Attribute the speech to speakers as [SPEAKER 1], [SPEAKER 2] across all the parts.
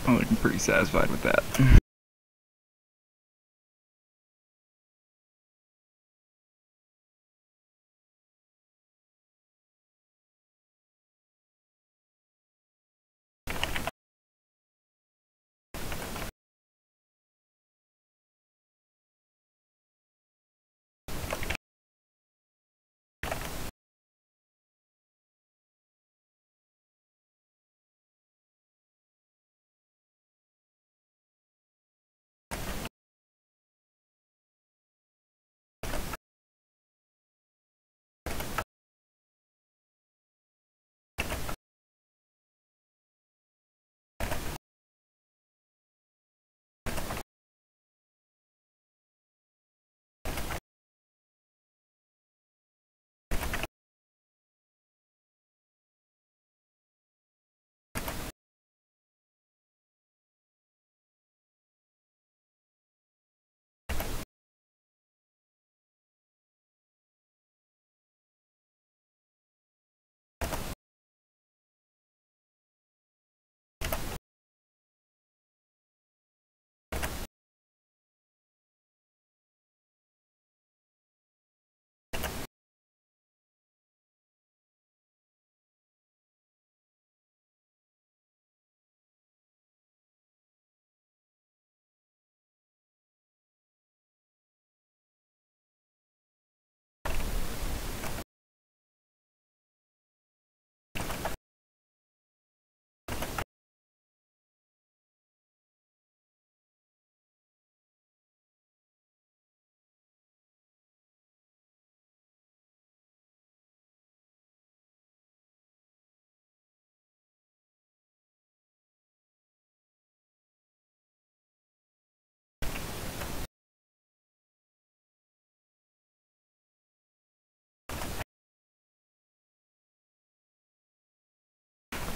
[SPEAKER 1] I'm pretty satisfied with that.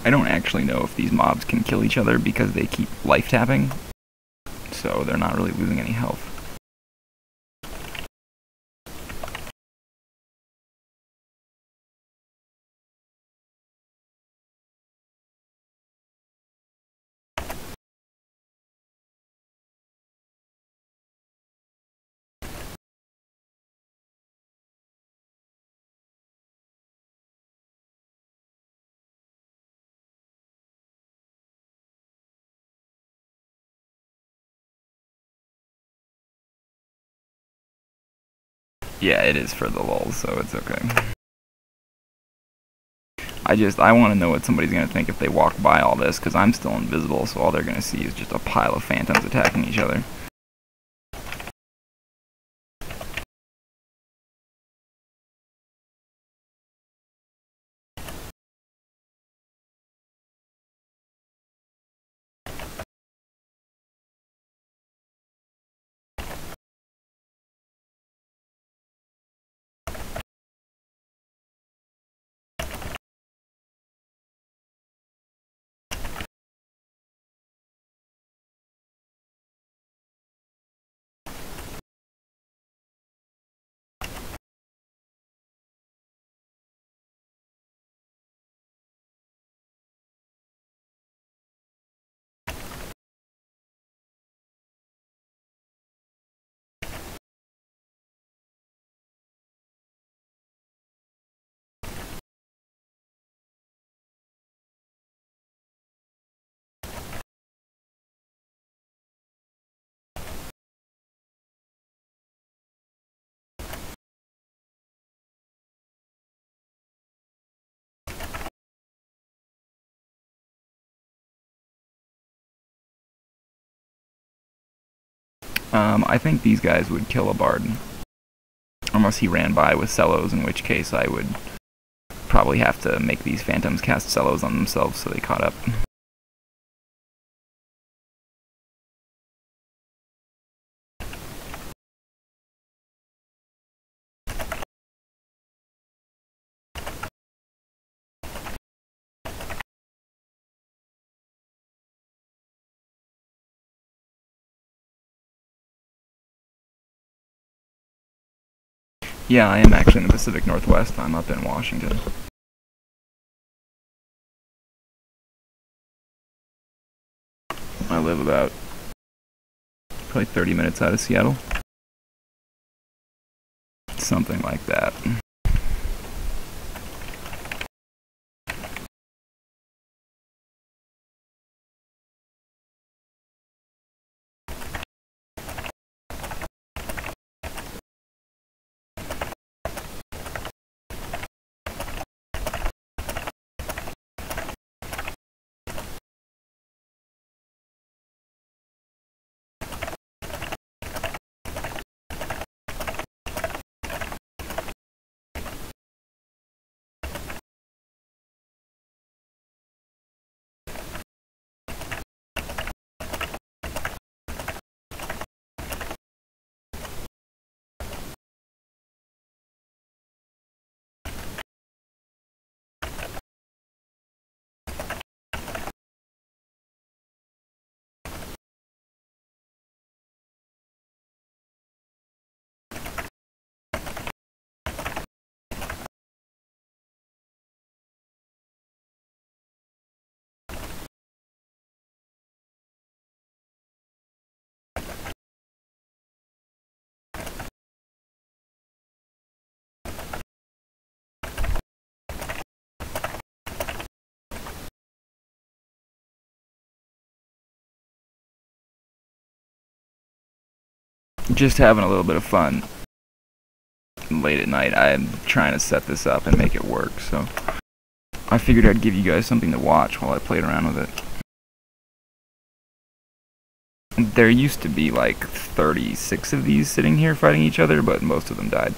[SPEAKER 1] I don't actually know if these mobs can kill each other because they keep life tapping, so they're not really losing any health. Yeah, it is for the lulz, so it's okay. I want to know what somebody's going to think if they walk by all this, because I'm still invisible, so all they're going to see is just a pile of phantoms attacking each other. I think these guys would kill a bard. Unless he ran by with cellos, in which case I would probably have to make these phantoms cast cellos on themselves so they caught up. Yeah, I am actually in the Pacific Northwest. I'm up in Washington. I live about probably 30 minutes out of Seattle. Something like that. Just having a little bit of fun late at night. I'm trying to set this up and make it work, so I figured I'd give you guys something to watch while I played around with it. There used to be like 36 of these sitting here fighting each other, but most of them died.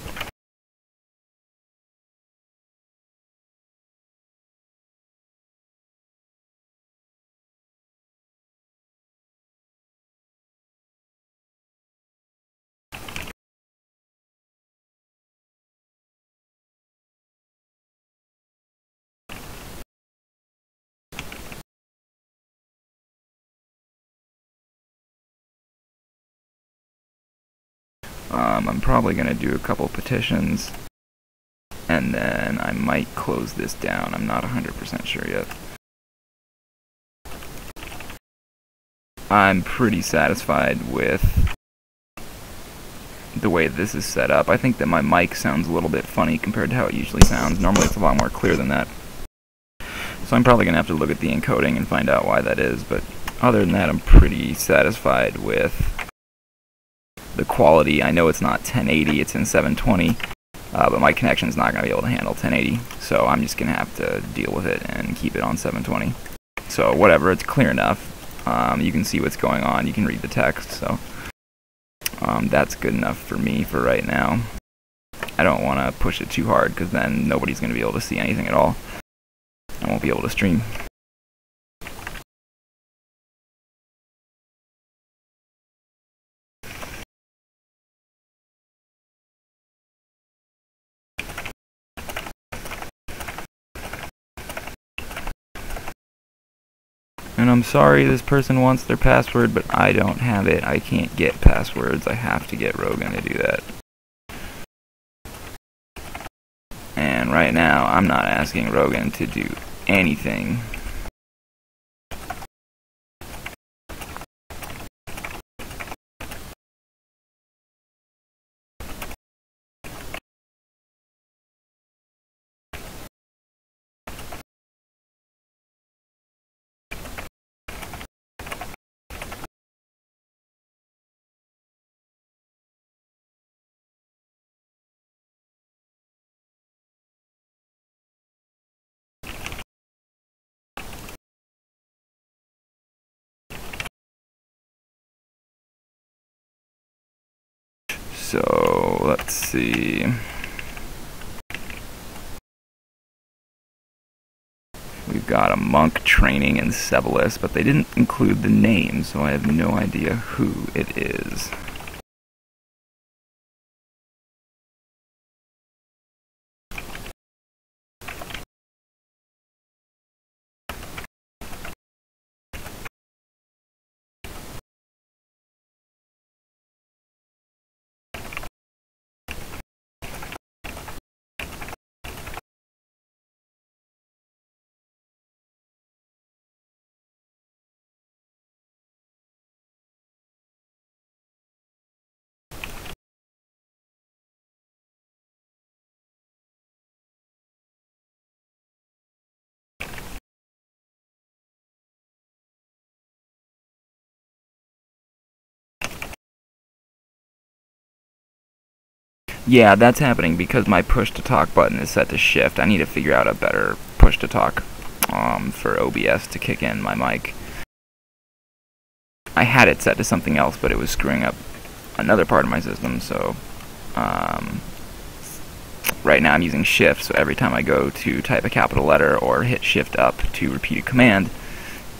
[SPEAKER 1] I'm probably going to do a couple petitions, and then I might close this down. I'm not 100% sure yet. I'm pretty satisfied with the way this is set up. I think that my mic sounds a little bit funny compared to how it usually sounds. Normally it's a lot more clear than that. So I'm probably going to have to look at the encoding and find out why that is, but other than that I'm pretty satisfied with the quality. I know it's not 1080, it's in 720, but my connection's not going to be able to handle 1080, so I'm just going to have to deal with it and keep it on 720. So whatever, it's clear enough. You can see what's going on, you can read the text, so that's good enough for me for right now. I don't want to push it too hard, because then nobody's going to be able to see anything at all. I won't be able to stream. And I'm sorry this person wants their password, but I don't have it. I can't get passwords. I have to get Rogan to do that. And right now, I'm not asking Rogan to do anything. So, let's see. We've got a monk training in Sebelis, but they didn't include the name, so I have no idea who it is. Yeah, that's happening because my push-to-talk button is set to shift. I need to figure out a better push-to-talk for OBS to kick in my mic. I had it set to something else, but it was screwing up another part of my system, so right now I'm using shift, so every time I go to type a capital letter or hit shift up to repeat a command,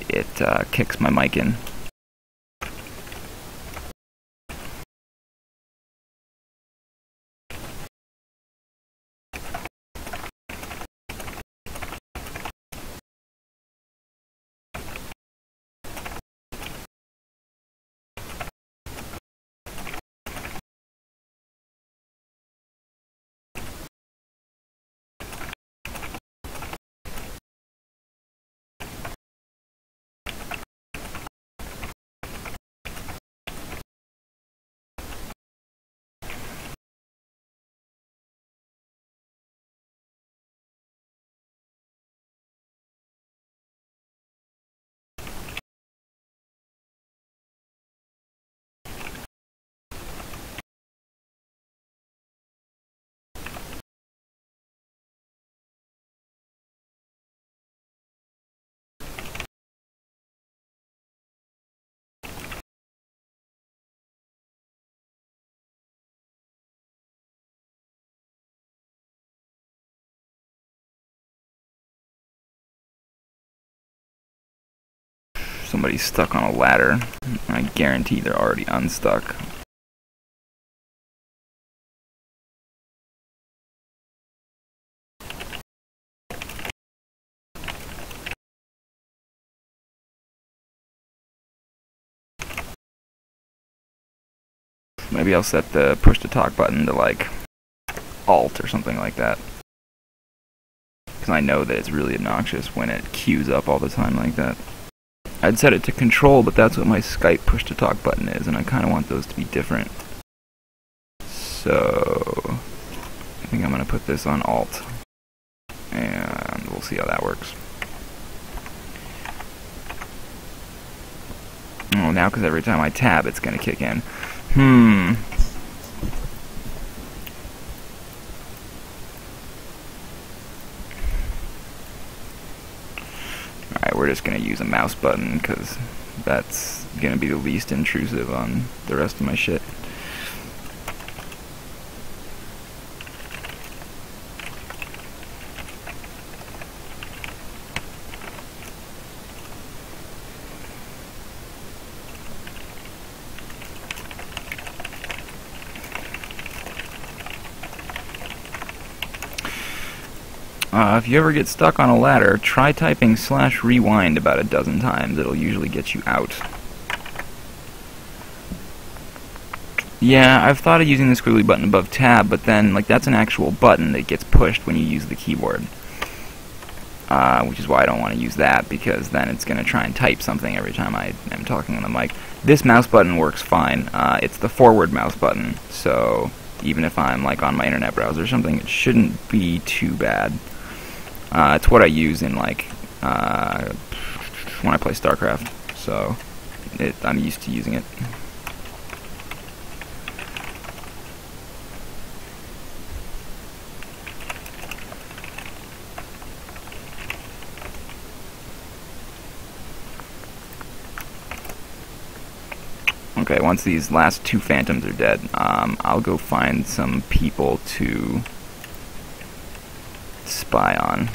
[SPEAKER 1] it kicks my mic in. Somebody's stuck on a ladder. I guarantee they're already unstuck. Maybe I'll set the push-to-talk button to like Alt or something like that, because I know that it's really obnoxious when it queues up all the time like that. I'd set it to Control, but that's what my Skype push-to-talk button is, and I kind of want those to be different. So I think I'm going to put this on Alt, and we'll see how that works. Oh, now because every time I tab, it's going to kick in. Alright, we're just going to use a mouse button because that's going to be the least intrusive on the rest of my shit. If you ever get stuck on a ladder, try typing /rewind about a dozen times. It'll usually get you out. Yeah, I've thought of using the squiggly button above tab, but then, like, that's an actual button that gets pushed when you use the keyboard. Which is why I don't want to use that, because then it's going to try and type something every time I am talking on the mic. This mouse button works fine. It's the forward mouse button, so even if I'm, like, on my internet browser or something, it shouldn't be too bad. It's what I use in, like, when I play StarCraft, so I'm used to using it. Okay, once these last two phantoms are dead, I'll go find some people to spy on.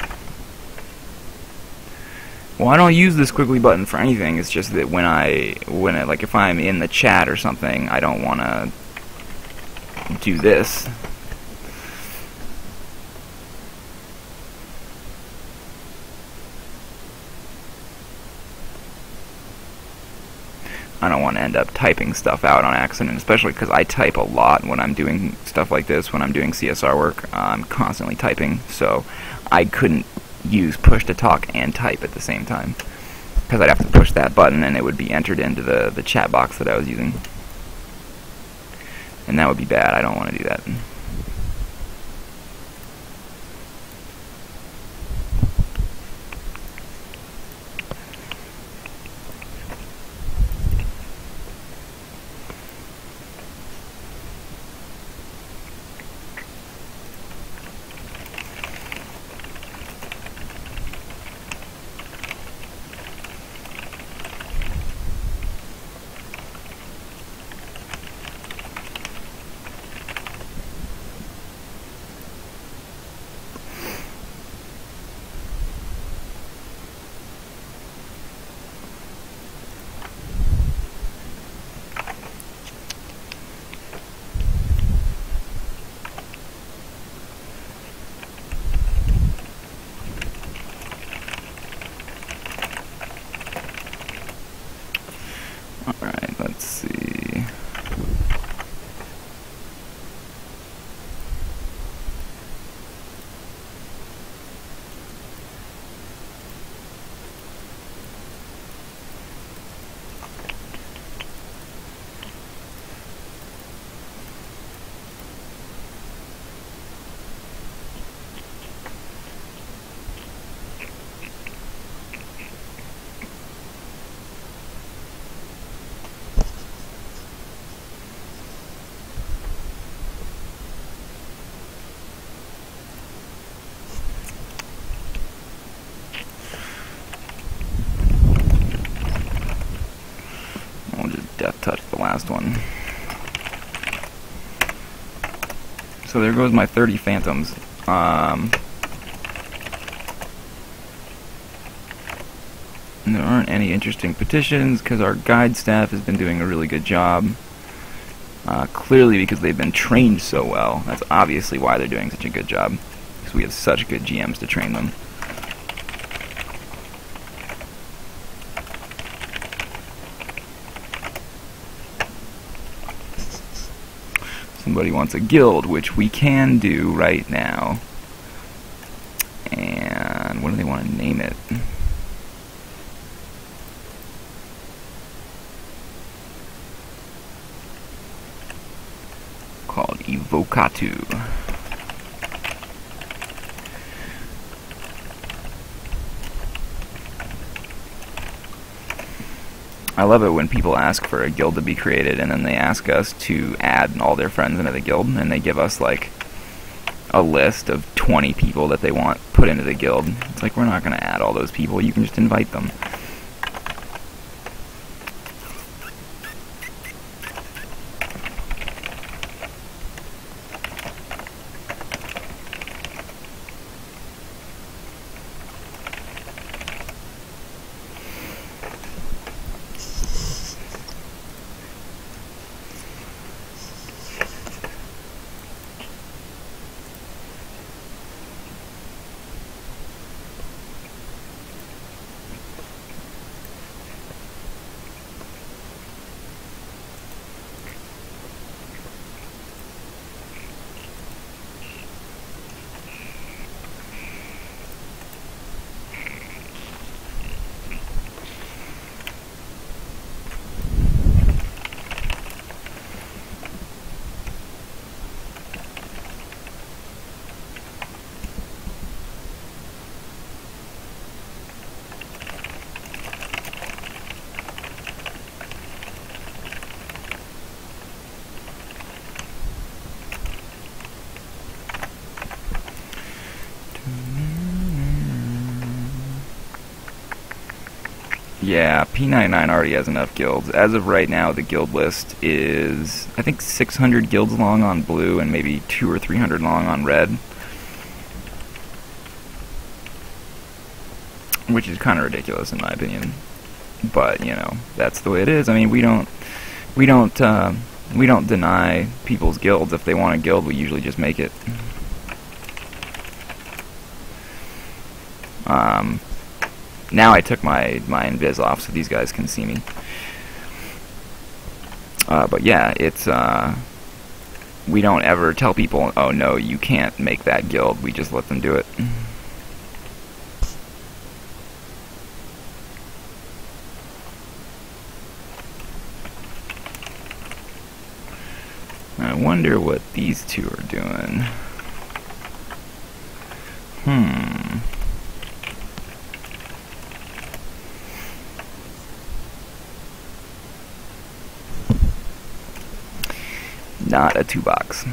[SPEAKER 1] Well, I don't use the squiggly button for anything. It's just that when like if I'm in the chat or something, I don't want to do this. I don't want to end up typing stuff out on accident, especially because I type a lot when I'm doing stuff like this. When I'm doing CSR work, I'm constantly typing, so I couldn't use push to talk and type at the same time, because I'd have to push that button and it would be entered into the chat box that I was using, and that would be bad. I don't want to do that. Alright, let's see. I'll just death touch the last one. So there goes my 30 phantoms. And there aren't any interesting petitions because our guide staff has been doing a really good job. Clearly because they've been trained so well. That's obviously why they're doing such a good job. Because we have such good GMs to train them. Somebody wants a guild, which we can do right now. And what do they want to name it? Called Evocatu. I love it when people ask for a guild to be created and then they ask us to add all their friends into the guild, and they give us like a list of 20 people that they want put into the guild. It's like, we're not going to add all those people, you can just invite them. Yeah, P99 already has enough guilds. As of right now, the guild list is, I think, 600 guilds long on blue and maybe 200 or 300 long on red. Which is kind of ridiculous in my opinion. But, you know, that's the way it is. I mean, we don't deny people's guilds. If they want a guild, we usually just make it. Now I took my invis off so these guys can see me. But yeah, it's, we don't ever tell people, oh no, you can't make that guild. We just let them do it. I wonder what these two are doing. Not a 2-box.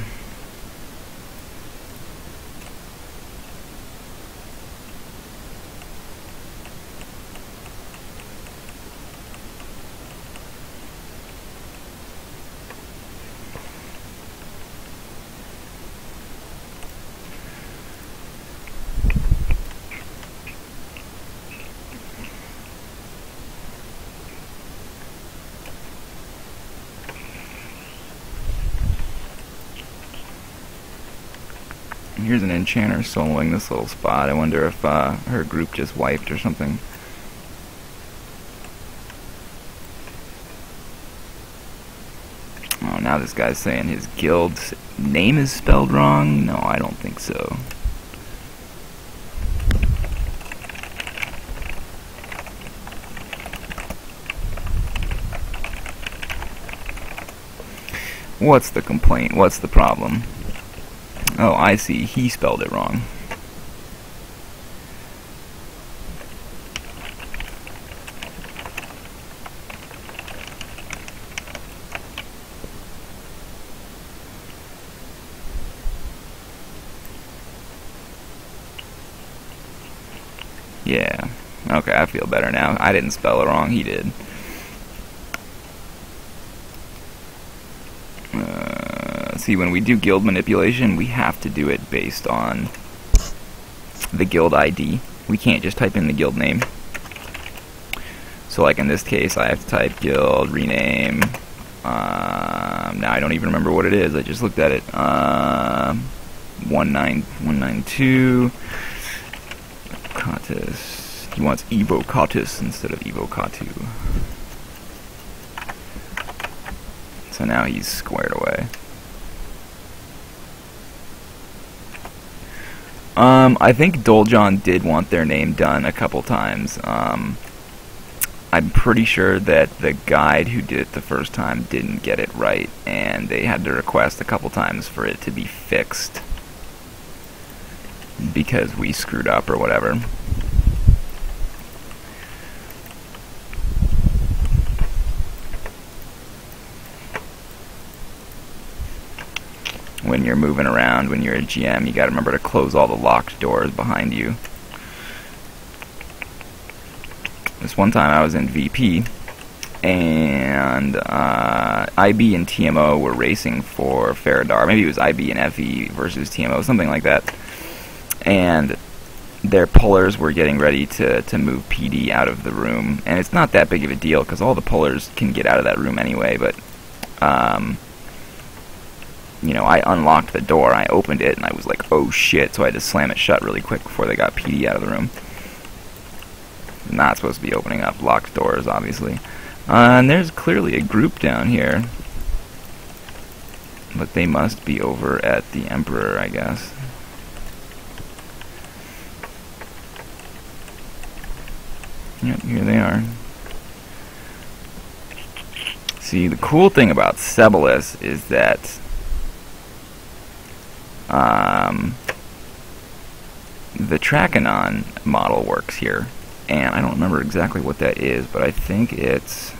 [SPEAKER 1] Here's an enchanter soloing this little spot. I wonder if her group just wiped or something. now this guy's saying his guild's name is spelled wrong? No, I don't think so. What's the complaint? What's the problem? Oh, I see. He spelled it wrong. Yeah. Okay, I feel better now. I didn't spell it wrong. He did. See, when we do guild manipulation, we have to do it based on the guild ID. We can't just type in the guild name. So like in this case, I have to type guild, rename. Now I don't even remember what it is. I just looked at it. 19192. Catus. He wants Evo Catus instead of Evo Catu. So now he's squared away. I think Doljon did want their name done a couple times. I'm pretty sure that the guide who did it the first time didn't get it right, and they had to request a couple times for it to be fixed because we screwed up or whatever. When you're moving around, when you're a GM, you gotta remember to close all the locked doors behind you. This one time I was in VP, and IB and TMO were racing for Faradar. Maybe it was IB and FE versus TMO, something like that. And their pullers were getting ready to move PD out of the room. And it's not that big of a deal, because all the pullers can get out of that room anyway, but you know, I unlocked the door, I opened it, and I was like, oh shit, so I had to slam it shut really quick before they got PD out of the room. Not supposed to be opening up locked doors, obviously. And there's clearly a group down here. But they must be over at the Emperor, I guess. Yep, here they are. See, the cool thing about Sebalus is that the Trakanon model works here, and I don't remember exactly what that is, but I think it's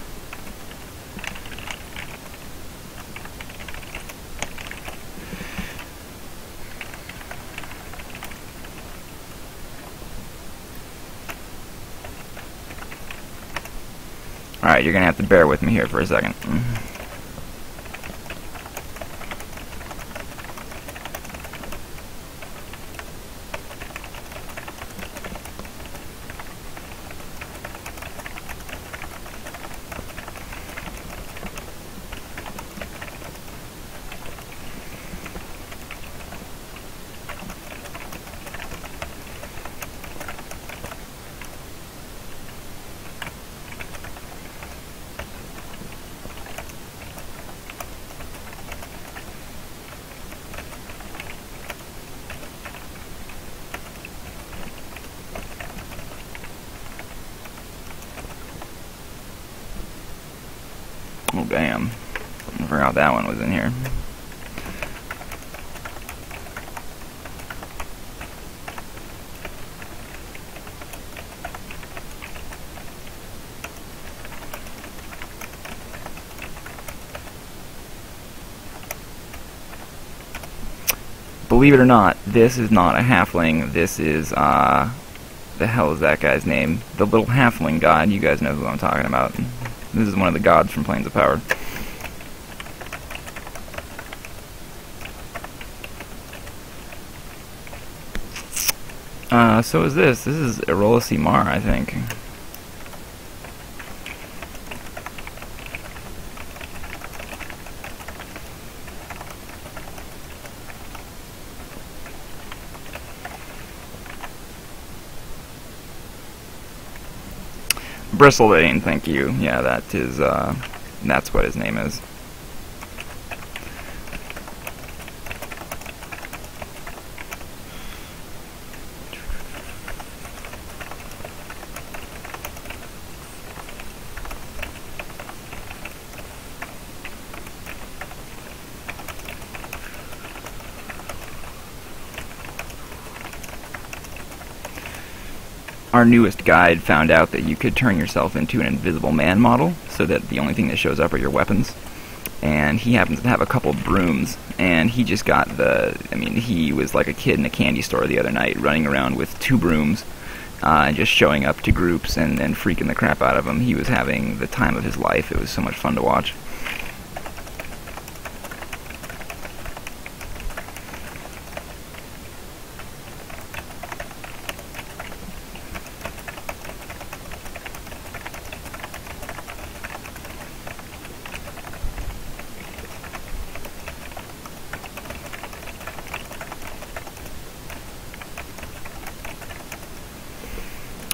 [SPEAKER 1] alright, you're gonna have to bear with me here for a second. Oh damn, I forgot that one was in here. Believe it or not, this is not a halfling. This is, the hell is that guy's name? The little halfling god. You guys know who I'm talking about. This is one of the gods from Planes of Power. So is this. This is Erola Simar, I think. Bristlebane, thank you. Yeah, that is, that's what his name is. our newest guide found out that you could turn yourself into an Invisible Man model, so that the only thing that shows up are your weapons. And he happens to have a couple brooms, and he just got he was like a kid in a candy store the other night, running around with 2 brooms, and just showing up to groups and freaking the crap out of them. He was having the time of his life. It was so much fun to watch.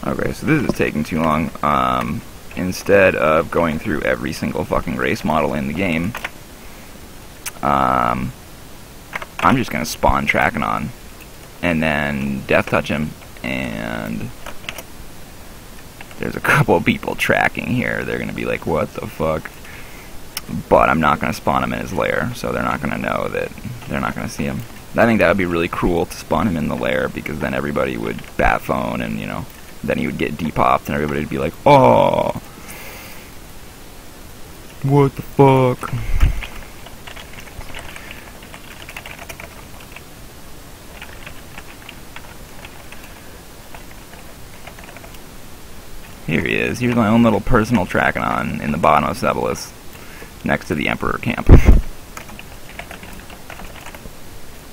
[SPEAKER 1] Okay, so this is taking too long. Instead of going through every single fucking race model in the game, I'm just gonna spawn Trakanon, and then death touch him, and there's a couple of people tracking here. They're gonna be like, what the fuck? But I'm not gonna spawn him in his lair, so they're not gonna know that, they're not gonna see him. I think that would be really cruel to spawn him in the lair, because then everybody would bat phone, and then he would get depopped, and everybody would be like, oh, what the fuck? Here he is. Here's my own little personal Trakanon in the bottom of Sebelis, next to the Emperor camp,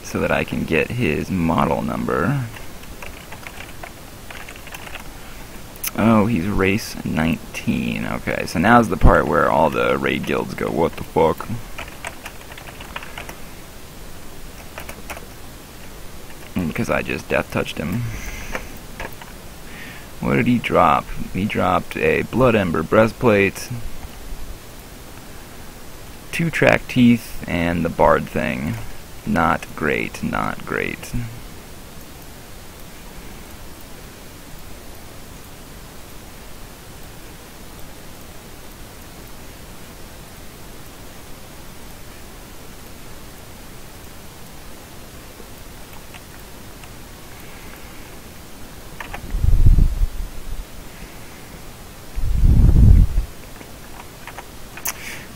[SPEAKER 1] so that I can get his model number. Oh, he's race 19. Okay, so now's the part where all the raid guilds go, what the fuck? Because I just death touched him. What did he drop? He dropped a Blood Ember breastplate, 2 track teeth, and the bard thing. Not great, not great.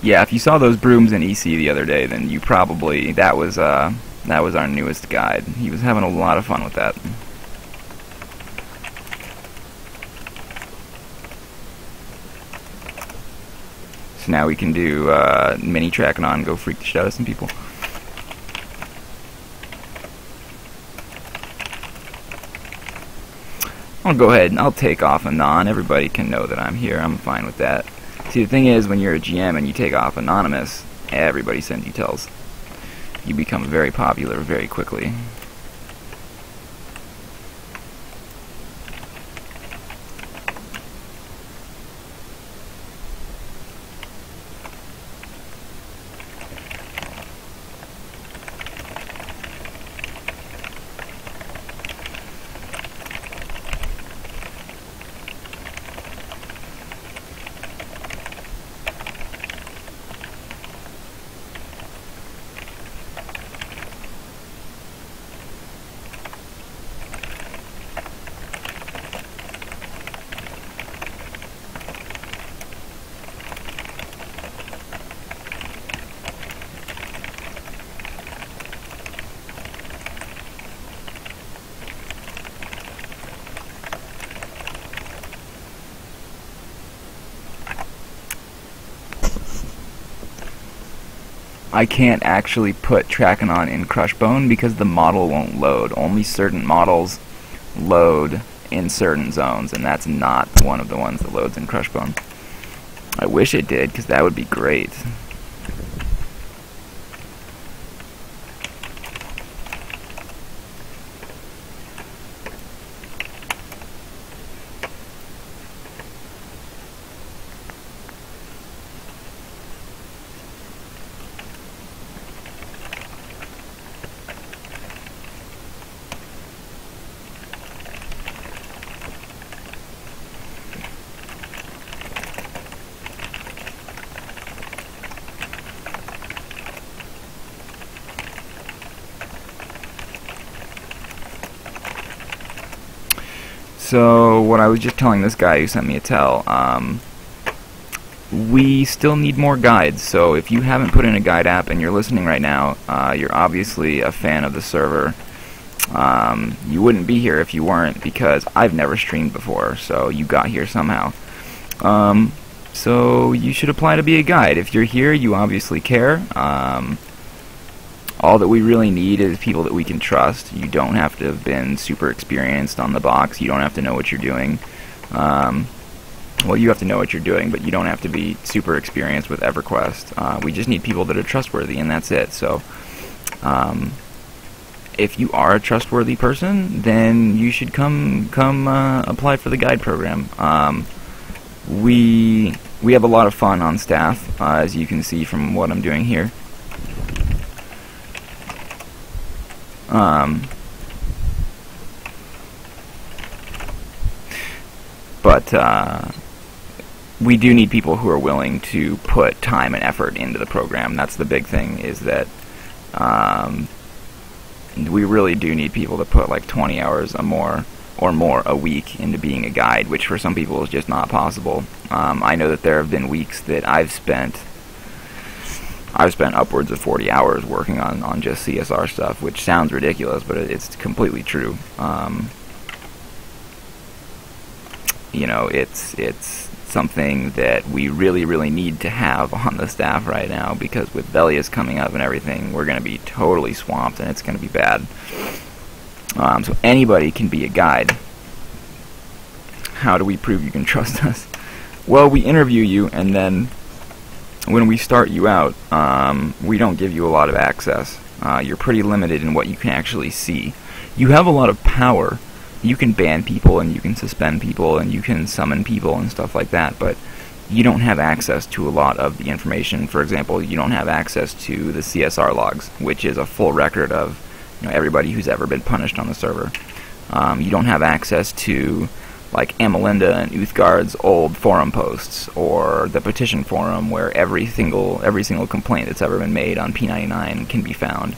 [SPEAKER 1] Yeah, if you saw those brooms in EC the other day, then you probably, that was our newest guide. He was having a lot of fun with that. So now we can do mini Trakanon, go freak the shit out of some people. I'll go ahead and I'll take off Anon. Everybody can know that I'm here. I'm fine with that. See, the thing is, when you're a GM and you take off anonymous, everybody sends you tells. You become very popular very quickly. I can't actually put Trakanon in Crushbone because the model won't load. Only certain models load in certain zones, and that's not one of the ones that loads in Crushbone. I wish it did, because that would be great. So what I was just telling this guy who sent me a tell, we still need more guides. So if you haven't put in a guide app and you're listening right now, you're obviously a fan of the server. You wouldn't be here if you weren't, because I've never streamed before, so you got here somehow. So you should apply to be a guide. If you're here, you obviously care. All that we really need is people that we can trust. You don't have to have been super experienced on the box. You don't have to know what you're doing. Well, you have to know what you're doing, but you don't have to be super experienced with EverQuest. We just need people that are trustworthy, and that's it. So, if you are a trustworthy person, then you should come apply for the guide program. We have a lot of fun on staff, as you can see from what I'm doing here. But we do need people who are willing to put time and effort into the program. That's the big thing, is that we really do need people to put like 20 hours or more a week into being a guide, which for some people is just not possible. I know that there have been weeks that I've spent upwards of 40 hours working on just CSR stuff, which sounds ridiculous, but it's completely true. You know, it's something that we really need to have on the staff right now, because with Velius coming up and everything, we're going to be totally swamped, and it's going to be bad. So anybody can be a guide. How do we prove you can trust us? Well, we interview you, and then when we start you out, we don't give you a lot of access. You're pretty limited in what you can actually see. You have a lot of power. You can ban people, and you can suspend people, and you can summon people and stuff like that, but you don't have access to a lot of the information. For example, you don't have access to the CSR logs, which is a full record of, you know, everybody who's ever been punished on the server. You don't have access to like Amalinda and Uthgard's old forum posts, or the petition forum where every single complaint that's ever been made on P99 can be found.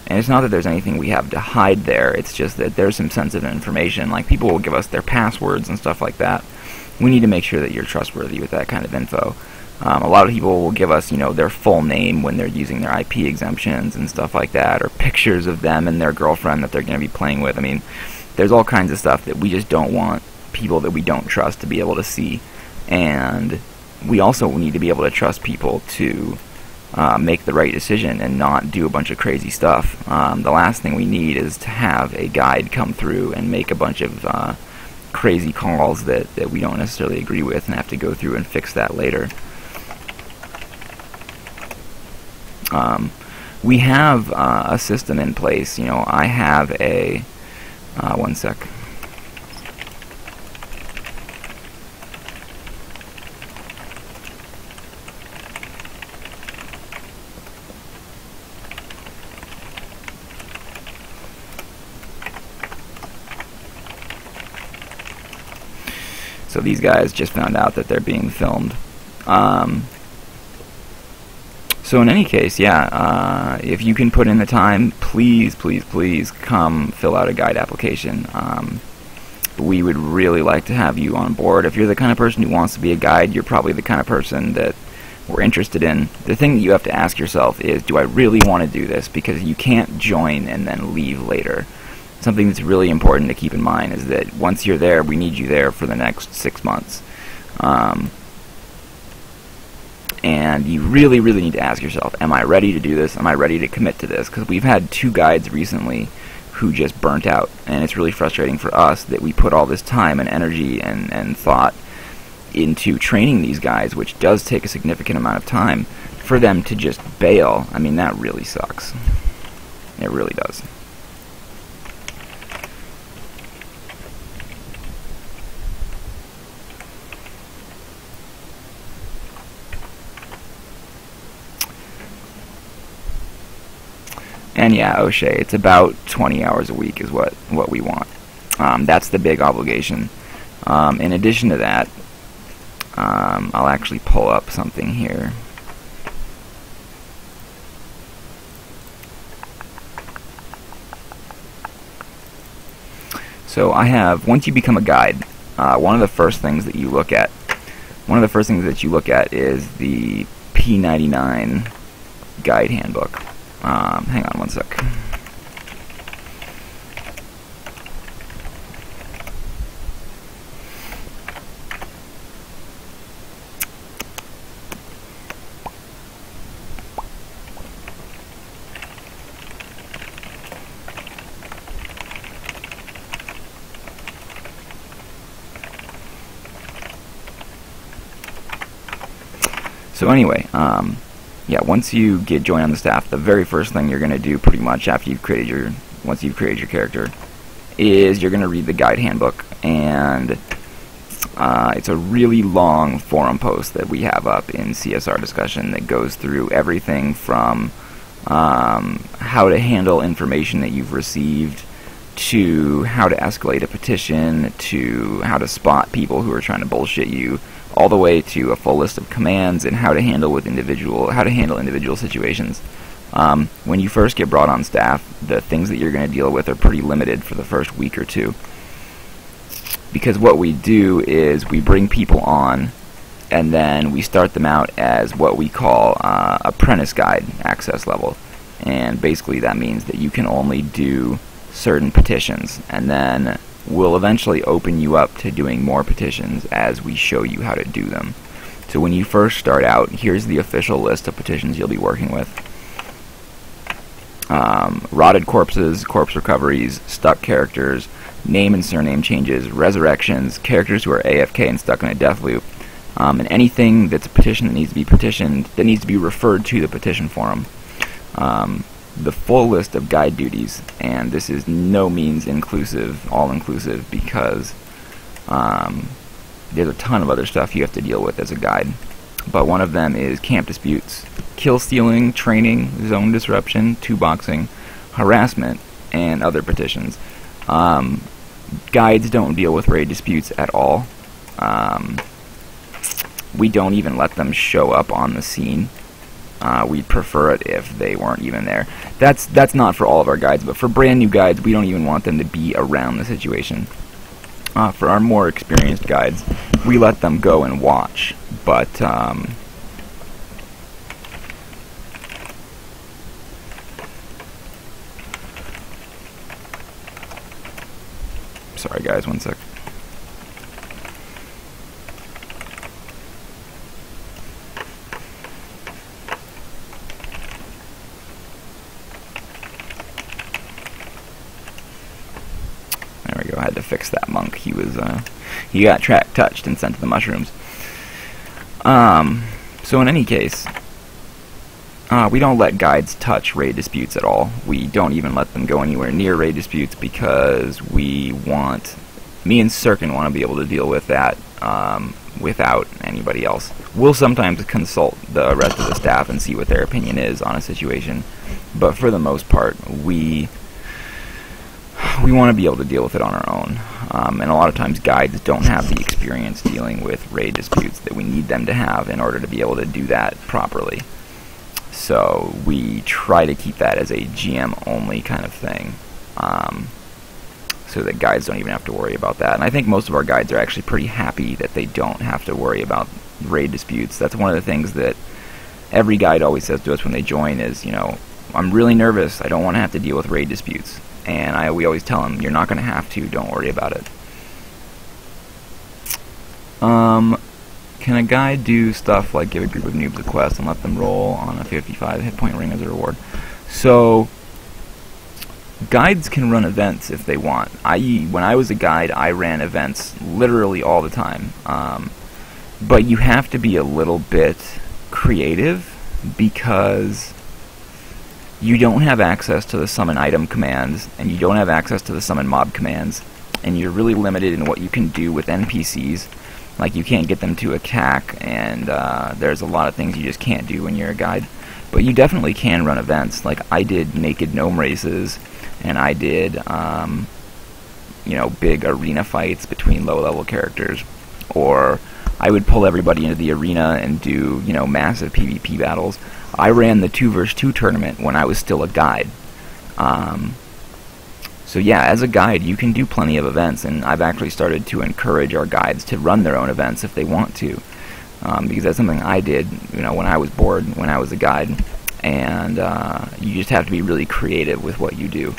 [SPEAKER 1] And it's not that there's anything we have to hide there, it's just that there's some sensitive information. Like, people will give us their passwords and stuff like that. We need to make sure that you're trustworthy with that kind of info. A lot of people will give us, you know, their full name when they're using their IP exemptions and stuff like that, or pictures of them and their girlfriend that they're going to be playing with. I mean, there's all kinds of stuff that we just don't want people that we don't trust to be able to see. And we also need to be able to trust people to make the right decision and not do a bunch of crazy stuff. The last thing we need is to have a guide come through and make a bunch of crazy calls that we don't necessarily agree with and have to go through and fix that later. We have a system in place. You know, I have a one sec. So these guys just found out that they're being filmed. So in any case, yeah, if you can put in the time, please come fill out a guide application. We would really like to have you on board. If you're the kind of person who wants to be a guide, you're probably the kind of person that we're interested in. The thing that you have to ask yourself is, do I really want to do this? Because you can't join and then leave later. Something that's really important to keep in mind is that once you're there, we need you there for the next 6 months. And you really need to ask yourself, am I ready to do this? Am I ready to commit to this? Because we've had 2 guides recently who just burnt out, and it's really frustrating for us that we put all this time and energy and thought into training these guys, which does take a significant amount of time, for them to just bail. I mean, that really sucks. It really does. And yeah, O'Shea, it's about 20 hours a week is what we want. That's the big obligation. In addition to that, I'll actually pull up something here. So once you become a guide, one of the first things that you look at is the P99 guide handbook. Hang on one sec. So anyway, yeah, once you get joined on the staff, the very first thing you're going to do pretty much once you've created your character is you're going to read the guide handbook, and it's a really long forum post that we have up in CSR discussion that goes through everything from how to handle information that you've received, to how to escalate a petition, to how to spot people who are trying to bullshit you, all the way to a full list of commands and how to handle individual situations. When you first get brought on staff, the things that you're going to deal with are pretty limited for the first week or two, because what we do is we bring people on and then we start them out as what we call apprentice guide access level, and basically that means that you can only do certain petitions, and then we'll eventually open you up to doing more petitions as we show you how to do them. So when you first start out, here's the official list of petitions you'll be working with. Rotted corpses, corpse recoveries, stuck characters, name and surname changes, resurrections, characters who are AFK and stuck in a death loop, and anything that's a petition that needs to be petitioned, that needs to be referred to the petition forum. The full list of guide duties, and this is no means all-inclusive, because there's a ton of other stuff you have to deal with as a guide. But one of them is camp disputes, kill stealing, training, zone disruption, two-boxing, harassment, and other petitions. Guides don't deal with raid disputes at all. We don't even let them show up on the scene. We'd prefer it if they weren't even there. That's not for all of our guides, but for brand new guides, we don't even want them to be around the situation. For our more experienced guides, we let them go and watch, but sorry guys, one sec. I had to fix that monk. He got touched and sent to the mushrooms. So in any case, we don't let guides touch raid disputes at all. We don't even let them go anywhere near raid disputes, because me and Sirkin want to be able to deal with that without anybody else. We'll sometimes consult the rest of the staff and see what their opinion is on a situation, but for the most part, we want to be able to deal with it on our own. And a lot of times guides don't have the experience dealing with raid disputes that we need them to have in order to be able to do that properly. So we try to keep that as a GM-only kind of thing, so that guides don't even have to worry about that. And I think most of our guides are actually pretty happy that they don't have to worry about raid disputes. That's one of the things that every guide always says to us when they join is, I'm really nervous, I don't want to have to deal with raid disputes. And we always tell them, you're not going to have to, don't worry about it. Can a guide do stuff like give a group of noobs a quest and let them roll on a 55 hit point ring as a reward? So, guides can run events if they want. When I was a guide, I ran events literally all the time. But you have to be a little bit creative, because you don't have access to the summon item commands, and you don't have access to the summon mob commands, and you're really limited in what you can do with NPCs. Like, you can't get them to attack, and there's a lot of things you just can't do when you're a guide. But you definitely can run events. Like, I did naked gnome races, and I did, big arena fights between low-level characters. Or I would pull everybody into the arena and do, massive PvP battles. I ran the 2 vs 2 tournament when I was still a guide. So yeah, as a guide, you can do plenty of events, and I've actually started to encourage our guides to run their own events if they want to, because that's something I did, when I was bored, when I was a guide, and you just have to be really creative with what you do.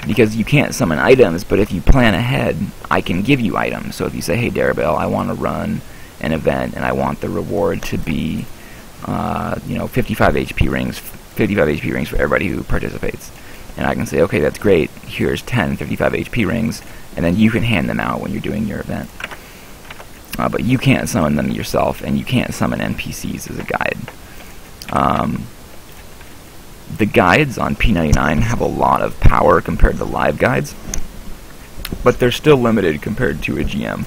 [SPEAKER 1] Because you can't summon items, but if you plan ahead, I can give you items. So if you say, hey Darabelle, I want to run an event, and I want the reward to be, 55 HP rings for everybody who participates. And I can say, okay, that's great, here's 10 55 HP rings, and then you can hand them out when you're doing your event. But you can't summon them yourself, and you can't summon NPCs as a guide. The guides on P99 have a lot of power compared to live guides, but they're still limited compared to a GM.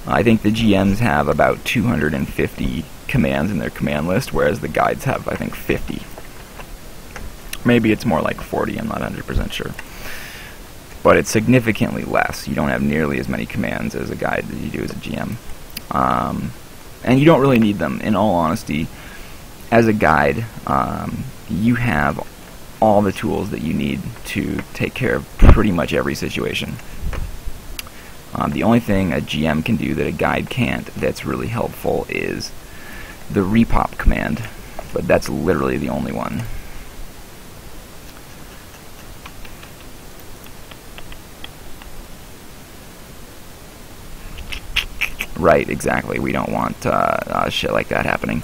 [SPEAKER 1] I think the GMs have about 250 commands in their command list, whereas the guides have, I think, 50. Maybe it's more like 40, I'm not 100% sure. But it's significantly less. You don't have nearly as many commands as a guide as you do as a GM. And you don't really need them, in all honesty. As a guide, you have all the tools that you need to take care of pretty much every situation. The only thing a GM can do that a guide can't that's really helpful is the repop command, but that's literally the only one. Right, exactly. We don't want shit like that happening.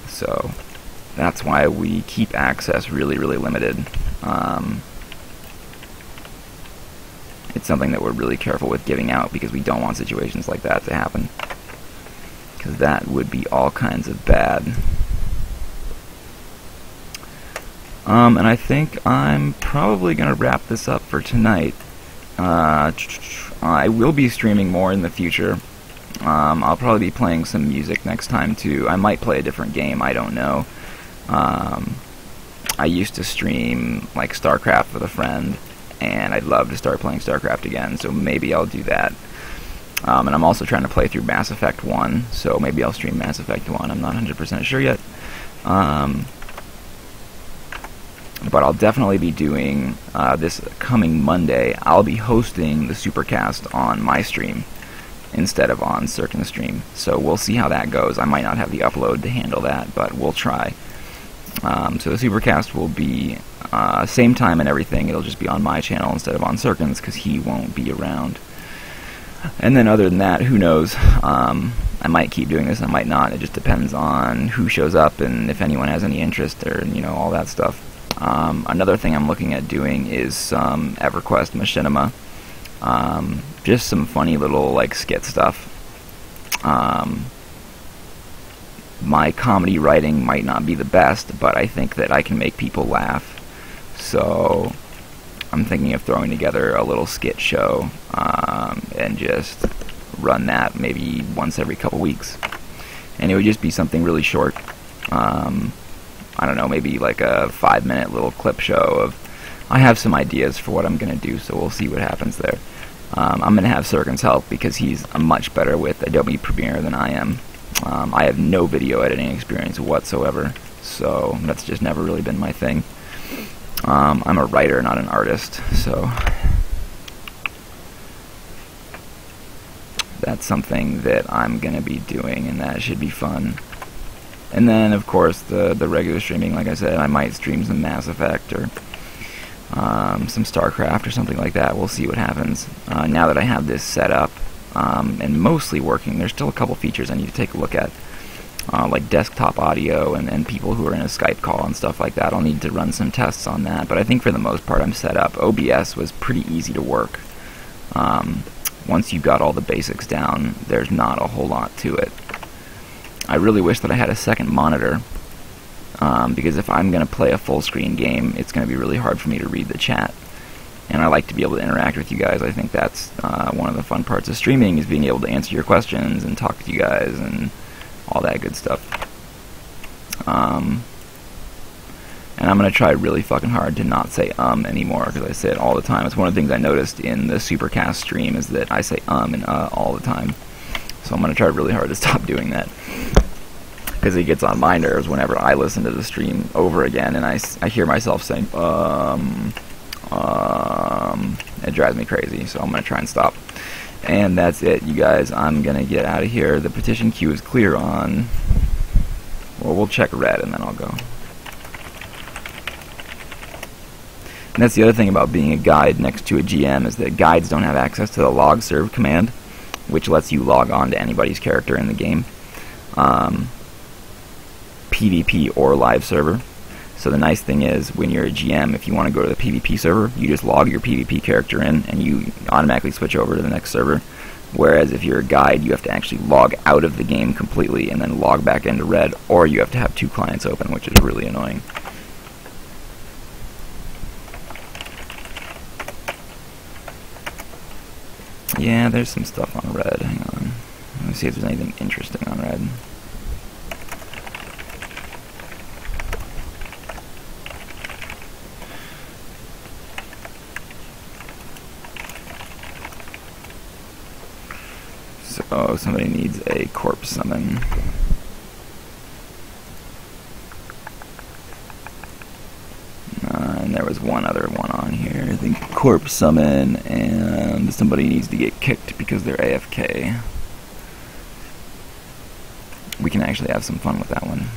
[SPEAKER 1] So that's why we keep access really, really limited. It's something that we're really careful with giving out because we don't want situations like that to happen. Because that would be all kinds of bad. And I think I'm probably going to wrap this up for tonight. I will be streaming more in the future. I'll probably be playing some music next time too. I might play a different game, I don't know. I used to stream like StarCraft with a friend, and I'd love to start playing StarCraft again, so maybe I'll do that. And I'm also trying to play through Mass Effect 1, so maybe I'll stream Mass Effect 1. I'm not 100% sure yet. But I'll definitely be doing, this coming Monday, I'll be hosting the Supercast on my stream instead of on Circ's stream. So we'll see how that goes. I might not have the upload to handle that, but we'll try. So the Supercast will be same time and everything. It'll just be on my channel instead of on Circ's because he won't be around. And then other than that, who knows? I might keep doing this, I might not. It just depends on who shows up and if anyone has any interest or, all that stuff. Another thing I'm looking at doing is some EverQuest machinima. Just some funny little like skit stuff. My comedy writing might not be the best, but I think that I can make people laugh. So I'm thinking of throwing together a little skit show and just run that maybe once every couple weeks. And it would just be something really short. I don't know, maybe like a 5-minute little clip show of... I have some ideas for what I'm going to do, so we'll see what happens there. I'm going to have Circ's help because he's much better with Adobe Premiere than I am. I have no video editing experience whatsoever, so that's just never really been my thing. I'm a writer, not an artist, so that's something that I'm going to be doing, and that should be fun. And then, of course, the regular streaming, like I said, I might stream some Mass Effect or some StarCraft or something like that. We'll see what happens. Now that I have this set up and mostly working, there's still a couple features I need to take a look at, like desktop audio and people who are in a Skype call and stuff like that. I'll need to run some tests on that, but I think for the most part I'm set up. OBS was pretty easy to work. Once you've got all the basics down, there's not a whole lot to it. I really wish that I had a second monitor, because if I'm going to play a full-screen game, it's going to be really hard for me to read the chat. And I like to be able to interact with you guys. I think that's one of the fun parts of streaming, is being able to answer your questions and talk to you guys and all that good stuff. And I'm going to try really fucking hard to not say anymore, because I say it all the time. It's one of the things I noticed in the Supercast stream, is that I say and all the time. So I'm going to try really hard to stop doing that, because it gets on my nerves whenever I listen to the stream over again and I hear myself saying all It drives me crazy, so I'm going to try and stop. And that's it, you guys. I'm going to get out of here. The petition queue is clear on... Well, we'll check red, and then I'll go. And that's the other thing about being a guide next to a GM, is that guides don't have access to the log serve command, which lets you log on to anybody's character in the game. PvP or live server. So the nice thing is, when you're a GM, if you want to go to the PvP server, you just log your PvP character in, and you automatically switch over to the next server. Whereas if you're a guide, you have to actually log out of the game completely, and then log back into red, or you have to have 2 clients open, which is really annoying. Yeah, there's some stuff on red. Hang on. Let me see if there's anything interesting on red. So, somebody needs a corpse summon. And there was one other one on here. I think corpse summon, and somebody needs to get kicked because they're AFK. We can actually have some fun with that one.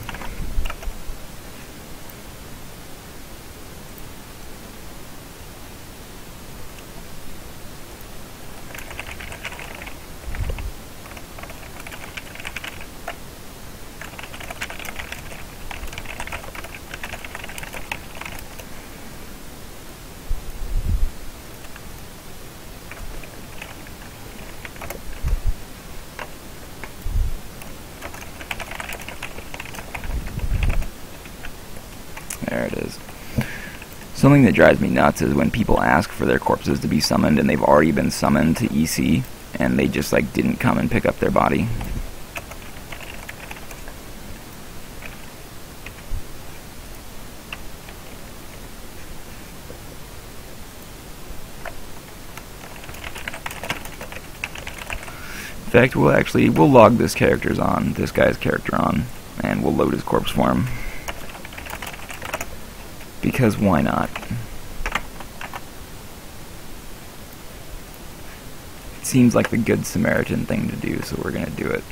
[SPEAKER 1] There it is. Something that drives me nuts is when people ask for their corpses to be summoned and they've already been summoned to EC and they just like didn't come and pick up their body. In fact, we'll log this guy's character on, and we'll load his corpse for him. Because why not? It seems like the good Samaritan thing to do, so we're gonna do it.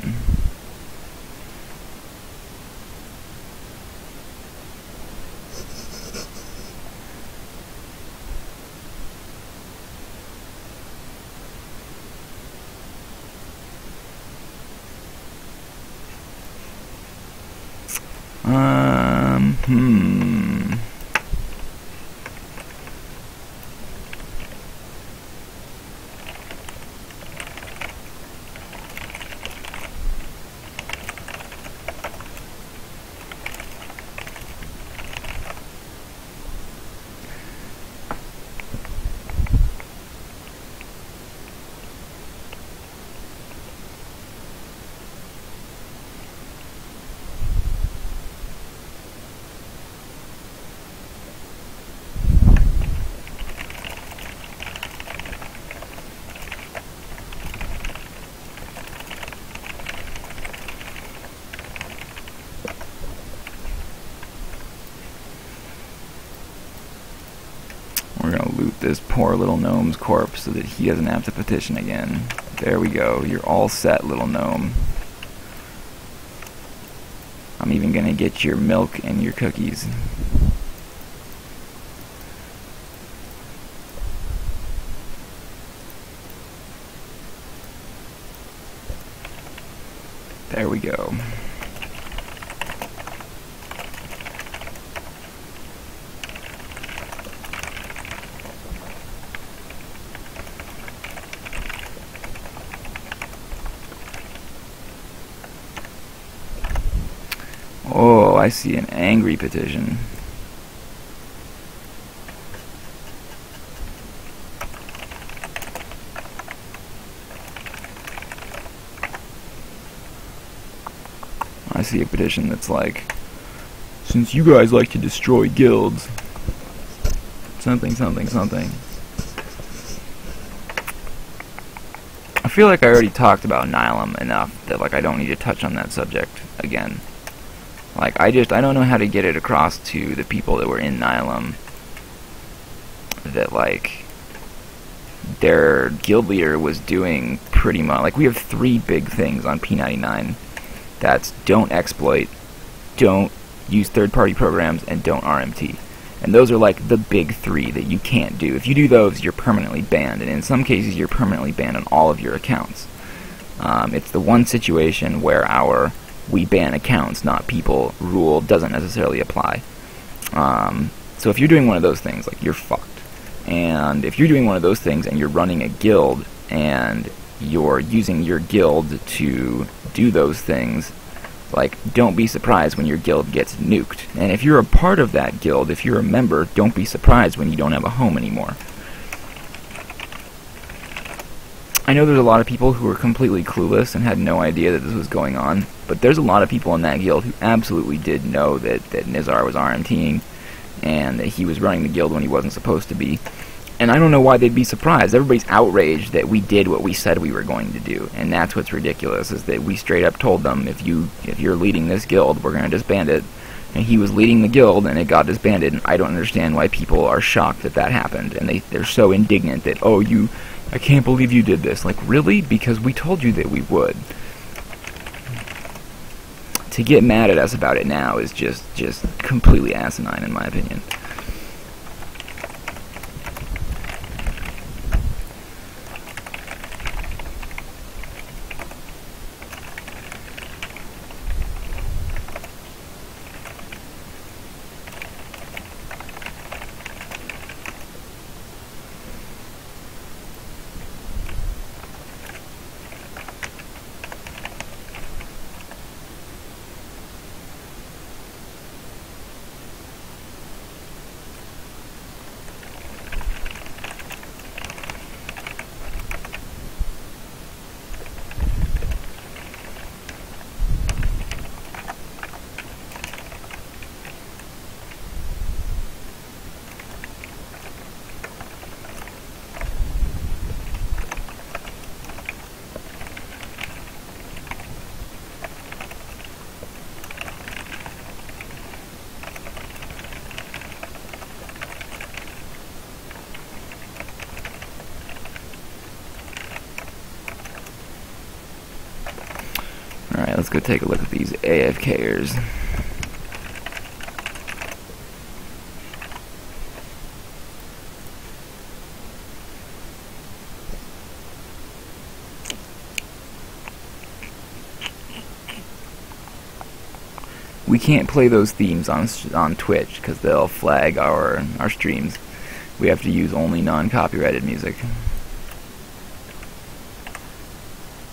[SPEAKER 1] We're gonna loot this poor little gnome's corpse so that he doesn't have to petition again. There we go. You're all set, little gnome. I'm even gonna get your milk and your cookies. There we go. Oh, I see an angry petition. I see a petition that's like, since you guys like to destroy guilds, something, something, something. I feel like I already talked about Nihilum enough that like I don't need to touch on that subject again. Like, I don't know how to get it across to the people that were in Nihilum that, like, their guild leader was doing pretty much, like, we have 3 big things on P99. That's don't exploit, don't use third-party programs, and don't RMT. And those are like the big 3 that you can't do. If you do those, you're permanently banned, and in some cases you're permanently banned on all of your accounts. It's the one situation where our we ban accounts, not people rule doesn't necessarily apply. So if you're doing one of those things, like, you're fucked. And if you're doing one of those things and you're running a guild and you're using your guild to do those things, like, don't be surprised when your guild gets nuked. And if you're a part of that guild, if you're a member, don't be surprised when you don't have a home anymore. I know there's a lot of people who are completely clueless and had no idea that this was going on, but there's a lot of people in that guild who absolutely did know that Nizar was RMTing and that he was running the guild when he wasn't supposed to be. And I don't know why they'd be surprised. Everybody's outraged that we did what we said we were going to do, and that's what's ridiculous, is that we straight up told them, if you're leading this guild, we're going to disband it. And he was leading the guild, and it got disbanded, and I don't understand why people are shocked that that happened, and they're so indignant that, oh, I can't believe you did this. Like, really? Because we told you that we would. To get mad at us about it now is just completely asinine, in my opinion. Alright, let's go take a look at these AFKers. We can't play those themes on Twitch because they'll flag our streams. We have to use only non-copyrighted music.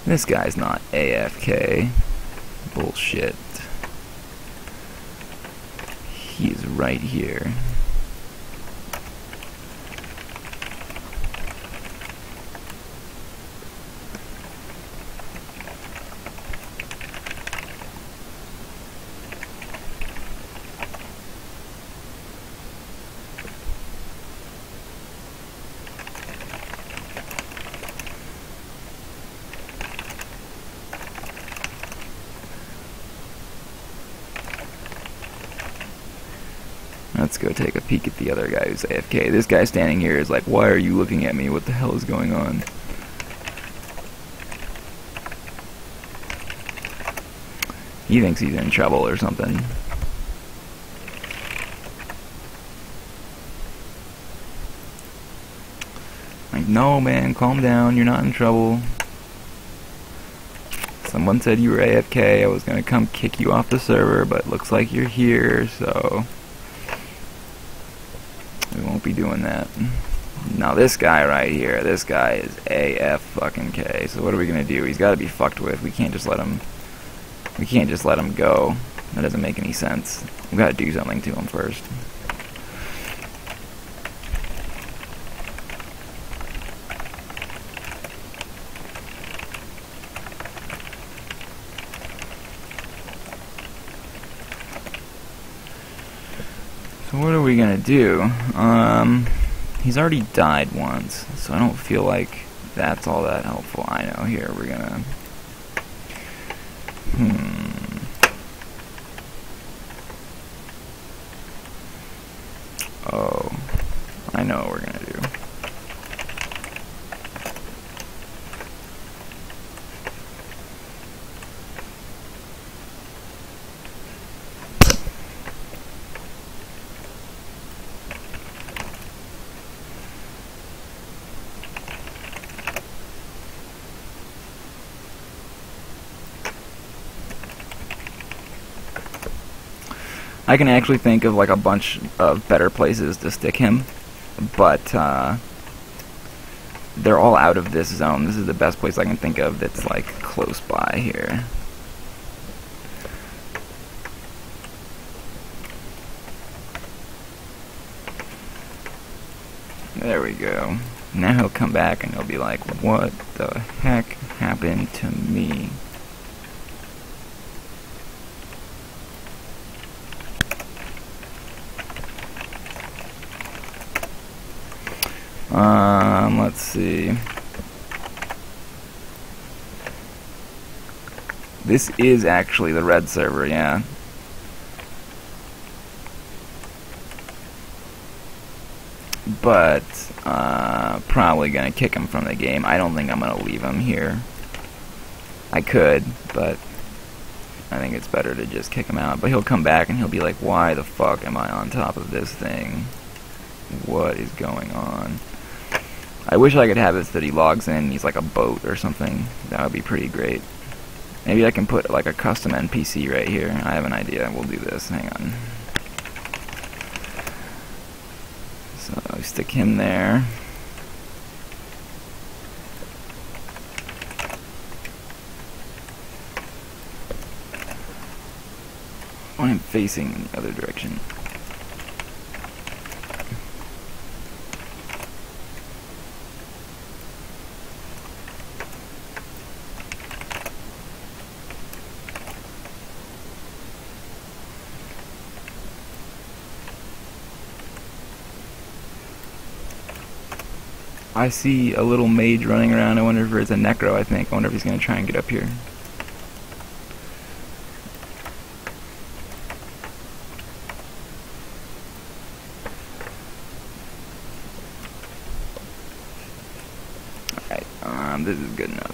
[SPEAKER 1] This guy's not AFK. Bullshit. He's right here. Let's go take a peek at the other guy who's AFK. This guy standing here is like, why are you looking at me? What the hell is going on? He thinks he's in trouble or something. Like, no man, calm down, you're not in trouble. Someone said you were AFK, I was gonna come kick you off the server, but looks like you're here, so we won't be doing that. Now this guy right here, this guy is AF fucking K. So what are we gonna do? He's gotta be fucked with. We can't just let him go. That doesn't make any sense. We gotta do something to him first. So what are we gonna do? He's already died once, so I don't feel like that's all that helpful. I know, here, we're gonna... Oh, I know what we're gonna do. I can actually think of like a bunch of better places to stick him, but they're all out of this zone. This is the best place I can think of that's like close by here. There we go. Now he'll come back and he'll be like, what the heck happened to me? Let's see. This is actually the red server, yeah. But, probably gonna kick him from the game. I don't think I'm gonna leave him here. I could, but I think it's better to just kick him out. But he'll come back and he'll be like, why the fuck am I on top of this thing? What is going on? I wish I could have it so that he logs in and he's like a boat or something. That would be pretty great. Maybe I can put like a custom NPC right here. I have an idea. We'll do this. Hang on. So stick him there. I'm facing in the other direction. I see a little mage running around. I wonder if it's a necro, I think. I wonder if he's going to try and get up here. Alright, this is good enough.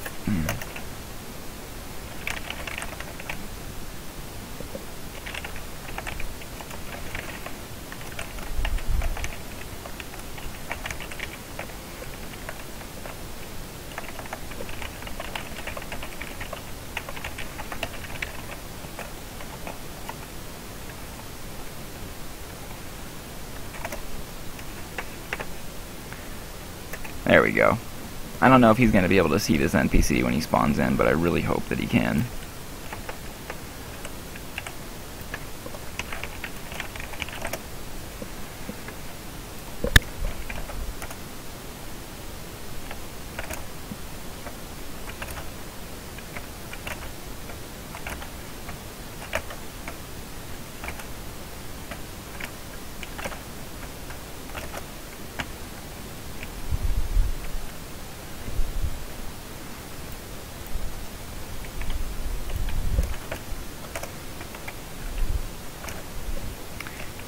[SPEAKER 1] There we go. I don't know if he's going to be able to see this NPC when he spawns in, but I really hope that he can.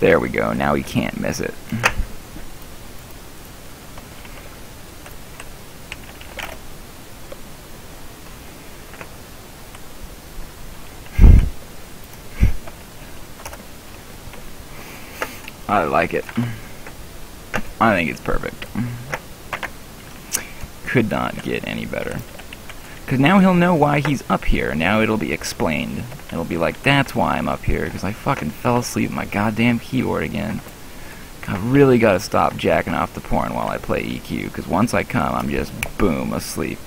[SPEAKER 1] There we go, now he can't miss it. I like it. I think it's perfect. Could not get any better. Because now he'll know why he's up here. Now it'll be explained. It'll be like, that's why I'm up here, because I fucking fell asleep with my goddamn keyboard again. I really gotta stop jacking off the porn while I play EQ, because once I come, I'm just, boom, asleep.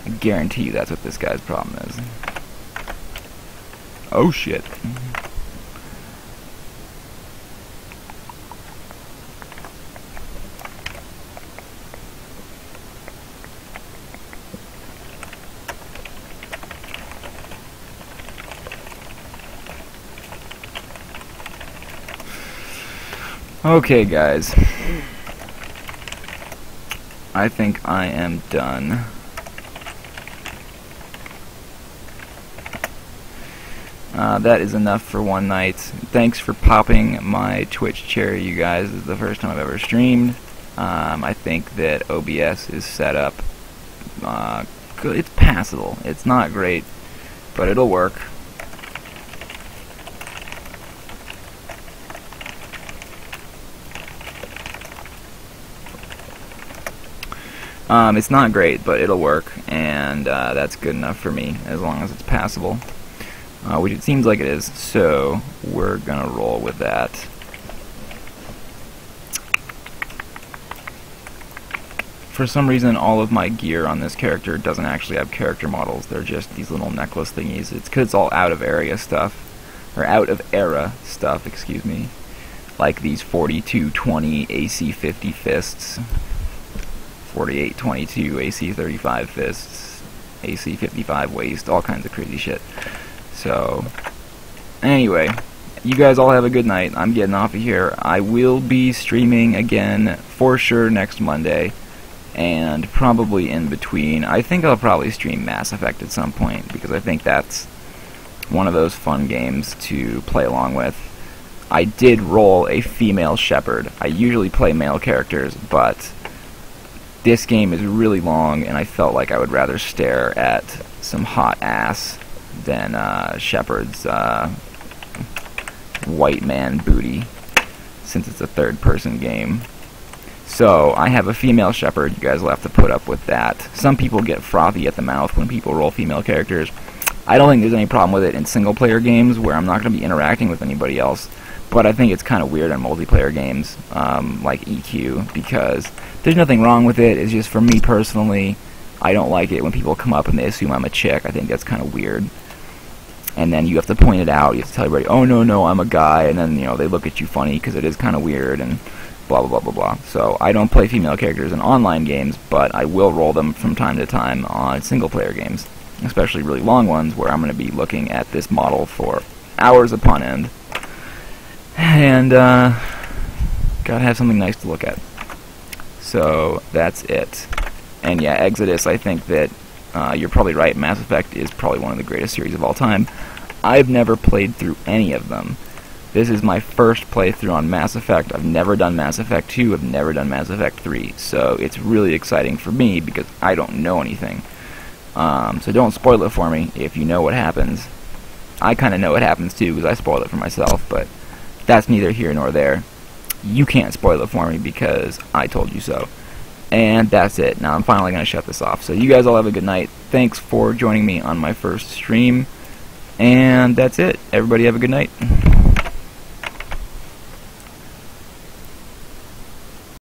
[SPEAKER 1] I guarantee you that's what this guy's problem is. Oh shit. Okay, guys. I think I am done. That is enough for one night. Thanks for popping my Twitch cherry, you guys. This is the first time I've ever streamed. I think that OBS is set up good. It's passable. It's not great, but it'll work. It's not great, but it'll work, and that's good enough for me, as long as it's passable. which it seems like it is, so we're gonna roll with that. For some reason, all of my gear on this character doesn't actually have character models. They're just these little necklace thingies. It's because it's all out of area stuff, or out of era stuff, excuse me. Like these 42-20 AC-50 fists, 48-22 AC-35 fists, AC-55 waist, all kinds of crazy shit. So, anyway, you guys all have a good night. I'm getting off of here. I will be streaming again for sure next Monday, and probably in between. I think I'll probably stream Mass Effect at some point, because I think that's one of those fun games to play along with. I did roll a female shepherd. I usually play male characters, but this game is really long, and I felt like I would rather stare at some hot ass than Shepard's white man booty, since it's a third-person game. So, I have a female shepherd. You guys will have to put up with that. Some people get frothy at the mouth when people roll female characters. I don't think there's any problem with it in single-player games where I'm not going to be interacting with anybody else, but I think it's kind of weird in multiplayer games, like EQ, because there's nothing wrong with it. It's just, for me personally, I don't like it when people come up and they assume I'm a chick. I think that's kind of weird. And then you have to point it out. You have to tell everybody, oh, no, I'm a guy, and then, they look at you funny because it is kind of weird, and blah, blah, blah, blah, blah. So I don't play female characters in online games, but I will roll them from time to time on single-player games, especially really long ones where I'm going to be looking at this model for hours upon end. And, gotta have something nice to look at. So, that's it. And yeah, Exodus, I think that you're probably right. Mass Effect is probably one of the greatest series of all time. I've never played through any of them. This is my first playthrough on Mass Effect. I've never done Mass Effect 2, I've never done Mass Effect 3, so it's really exciting for me because I don't know anything. So don't spoil it for me if you know what happens. I kind of know what happens too because I spoiled it for myself, but that's neither here nor there. You can't spoil it for me because I told you so. And that's it. Now I'm finally going to shut this off. So you guys all have a good night. Thanks for joining me on my first stream. And that's it. Everybody have a good night.